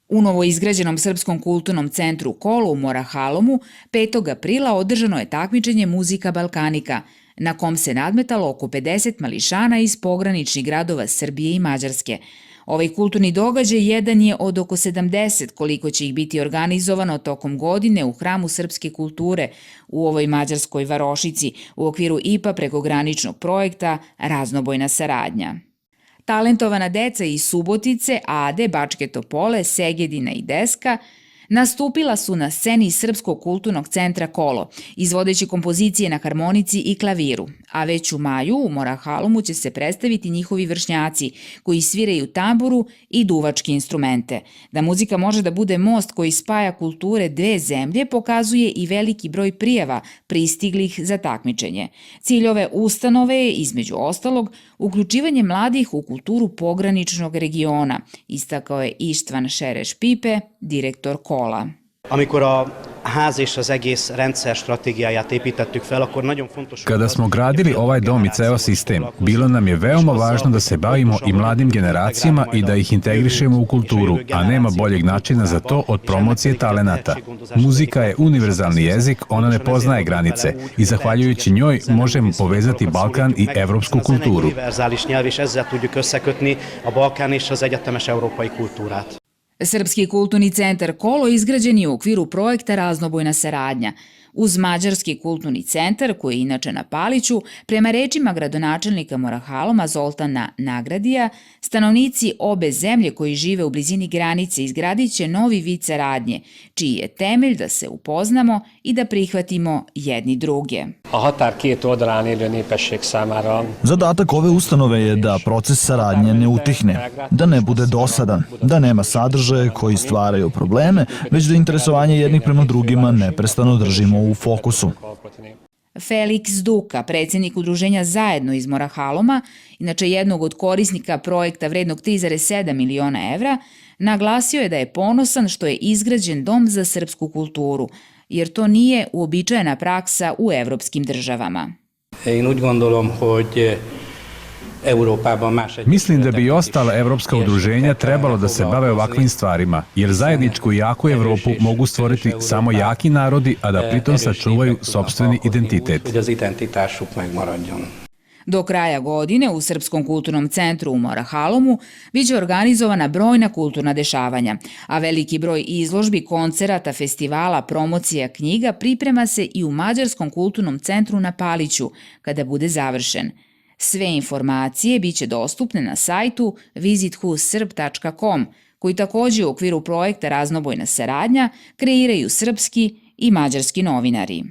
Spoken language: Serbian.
U novoizgrađenom Srpskom kulturnom centru Kolo u Morahalomu 5. aprila održano je takmičenje Muzika Balkanika, na kom se nadmetalo oko 50 mališana iz pograničnih gradova Srbije i Mađarske. Ovaj kulturni događaj jedan je od oko 70 koliko će ih biti organizovano tokom godine u Hramu srpske kulture u ovoj mađarskoj varošici u okviru IPA prekograničnog projekta Raznobojna saradnja. Talentovana deca iz Subotice, Ade, Bačke Topole, Segedina i Deska nastupila su na sceni Srpskog kulturnog centra Kolo, izvodeći kompozicije na harmonici i klaviru, a već u maju u Morahalomu će se predstaviti njihovi vršnjaci koji sviraju tamburu i duvačke instrumente. Da muzika može da bude most koji spaja kulture dve zemlje pokazuje i veliki broj prijava pristiglih za takmičenje. Cilj ove ustanove je, između ostalog, uključivanje mladih u kulturu pograničnog regiona, istakao je Ištvan Šereš-Pipe, direktor Kola. Kada smo gradili ovaj dom i ceo sistem, bilo nam je veoma važno da se bavimo i mladim generacijama i da ih integrišemo u kulturu, a nema boljeg načina za to od promocije talenata. Muzika je univerzalni jezik, ona ne poznaje granice i zahvaljujući njoj možemo povezati Balkan i evropsku kulturu. Srpski kulturni centar Kolo izgrađen je u okviru projekta Raznobojna saradnja. Uz Mađarski kulturni centar, koji je inače na Paliću, prema rečima gradonačelnika Morahaloma Zoltana Nagradija, stanovnici obe zemlje koji žive u blizini granice izgradit će novi vid saradnje, čiji je temelj da se upoznamo i da prihvatimo jedni druge. Zadatak ove ustanove je da proces saradnje ne utihne, da ne bude dosadan, da nema sadržaje koji stvaraju probleme, već da interesovanje jednih prema drugima neprestano držimo u fokusu. Felix Duka, predsjednik udruženja Zajedno iz Morahaloma, inače jednog od korisnika projekta vrednog 3,7 miliona evra, naglasio je da je ponosan što je izgrađen dom za srpsku kulturu, jer to nije uobičajena praksa u evropskim državama. Mislim da bi i ostala evropska udruženja trebalo da se bave ovakvim stvarima, jer zajedničku i jaku Evropu mogu stvoriti samo jaki narodi, a da pritom sačuvaju sopstveni identitet. Do kraja godine u Srpskom kulturnom centru u Morahalomu biće organizovana brojna kulturna dešavanja, a veliki broj izložbi, koncerata, festivala, promocija knjiga priprema se i u Mađarskom kulturnom centru na Paliću, kada bude završen. Sve informacije biće dostupne na sajtu visithusrb.com, koji također u okviru projekta Raznobojna saradnja kreiraju srpski i mađarski novinari.